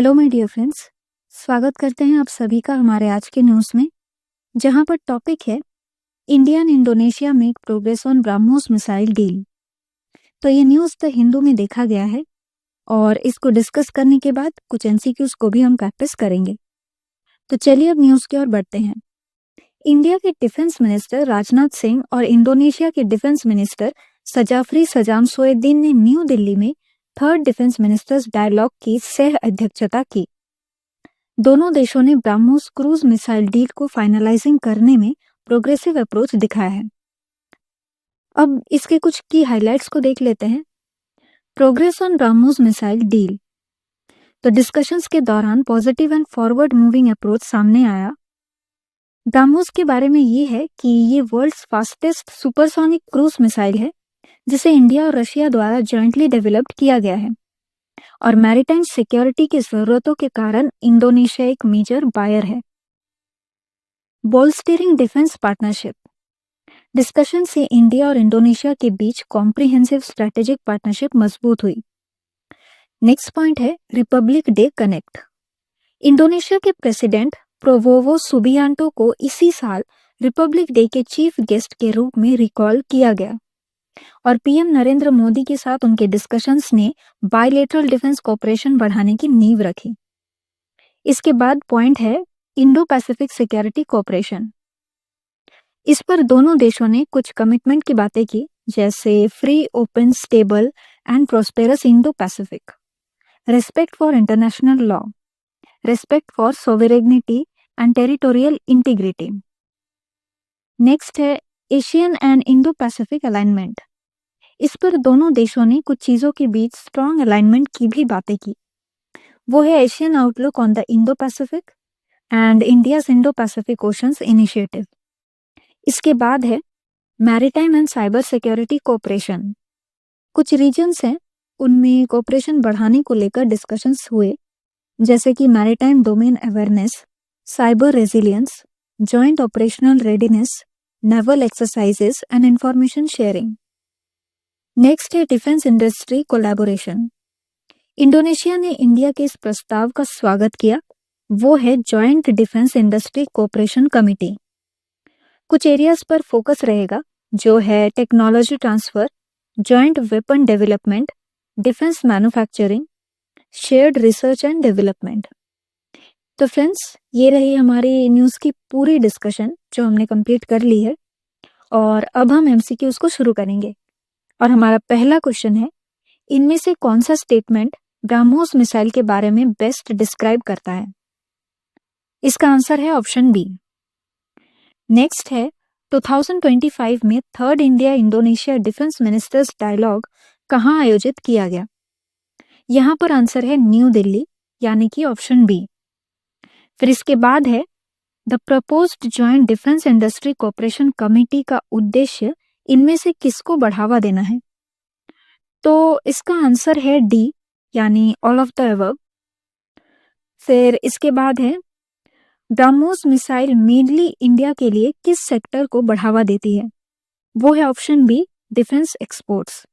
Hello my dear friends. स्वागत करते हैं आप सभी का हमारे आज के न्यूज़ में, जहां पर टॉपिक है India and Indonesia make progress on BrahMos missile deal. तो ये न्यूज़ द हिंदू में देखा गया है और इसको डिस्कस करने के बाद कुछ एमसीक्यूज को भी हम प्रैक्टिस करेंगे। तो चलिए अब न्यूज़ की ओर बढ़ते हैं। इंडिया के डिफेंस मिनिस्टर राजनाथ सिंह और इंडोनेशिया के डिफेंस मिनिस्टर सजाफरी सजामसोएद्दीन ने न्यू दिल्ली में थर्ड डिफेंस मिनिस्टर्स डायलॉग की सह अध्यक्षता की। दोनों देशों ने ब्रह्मोस क्रूज मिसाइल डील को फाइनलाइजिंग करने में प्रोग्रेसिव अप्रोच दिखाया है। अब इसके कुछ की हाइलाइट्स को देख लेते हैं। Progress on BrahMos missile deal. तो डिस्कशंस के दौरान positive and forward moving approach सामने आया। ब्रह्मोस के बारे में ये है कि ये world's fastest supersonic cruise missile है, जिसे इंडिया और रशिया द्वारा जॉइंटली डेवलप्ड किया गया है और मैरीटाइम सिक्योरिटी की जरूरतों के कारण इंडोनेशिया एक मेजर बायर है। बोल्स्टरिंग डिफेंस पार्टनरशिप। डिस्कशन से इंडिया और इंडोनेशिया के बीच कॉम्प्रिहेंसिव स्ट्रेटेजिक पार्टनरशिप मजबूत हुई। नेक्स्ट पॉइंट है रिपब्लिक डे कनेक्ट। इंडोनेशिया के प्रेसिडेंट प्रोवोवो सुबियांटो को इसी साल रिपब्लिक डे के चीफ गेस्ट के रूप में रिकॉल किया गया और पीएम नरेंद्र मोदी के साथ उनके डिस्कशंस ने बायलेटरल डिफेंस कोऑपरेशन बढ़ाने की नींव रखी। इसके बाद पॉइंट है इंडो पैसिफिक सिक्योरिटी कोऑपरेशन। इस पर दोनों देशों ने कुछ कमिटमेंट की बातें की, जैसे free, open, stable and prosperous Indo Pacific, respect for international law, respect for sovereignty and territorial integrity. Next है Asian and Indo Pacific alignment. इस पर दोनों देशों ने कुछ चीजों के बीच स्ट्रॉन्ग अलाइनमेंट की भी बातें की। वो है Asian outlook on the Indo Pacific and India's Indo Pacific oceans initiative. इसके बाद है maritime and cyber security cooperation. कुछ रीजन्स हैं, उनमें कोऑपरेशन बढ़ाने को लेकर डिस्कशंस हुए, जैसे कि maritime domain awareness, cyber resilience, joint operational readiness, naval exercises and information sharing. Next है डिफेंस इंडस्ट्री कोलैबोरेशन। इंडोनेशिया ने इंडिया के इस प्रस्ताव का स्वागत किया, वो है joint defence industry cooperation committee. कुछ एरियाज पर फोकस रहेगा, जो है technology transfer, joint weapon development, defence manufacturing, shared research and development. तो फ्रेंड्स, ये रही हमारी न्यूज़ की पूरी डिस्कशन जो हमने कंप्लीट कर ली है और अब हम एमसीक्यूज को शुरू करेंगे। और हमारा पहला क्वेश्चन है, इनमें से कौन सा स्टेटमेंट ब्रह्मोस मिसाइल के बारे में बेस्ट डिस्क्राइब करता है? इसका आंसर है ऑप्शन बी। नेक्स्ट है 2025 में third India Indonesia defence ministers dialogue कहाँ आयोजित किया गया? यहाँ पर आंसर है न्यू दिल्ली, यानी कि ऑप्शन बी। फिर इसके बाद है the proposed joint defence industry cooperation committee का उद्देश्य इनमें से किसको बढ़ावा देना है? तो इसका आंसर है डी, यानी ऑल ऑफ द अबव। फिर इसके बाद है ब्रह्मोस मिसाइल मेनली इंडिया के लिए किस सेक्टर को बढ़ावा देती है? वो है ऑप्शन बी, डिफेंस एक्सपोर्ट्स।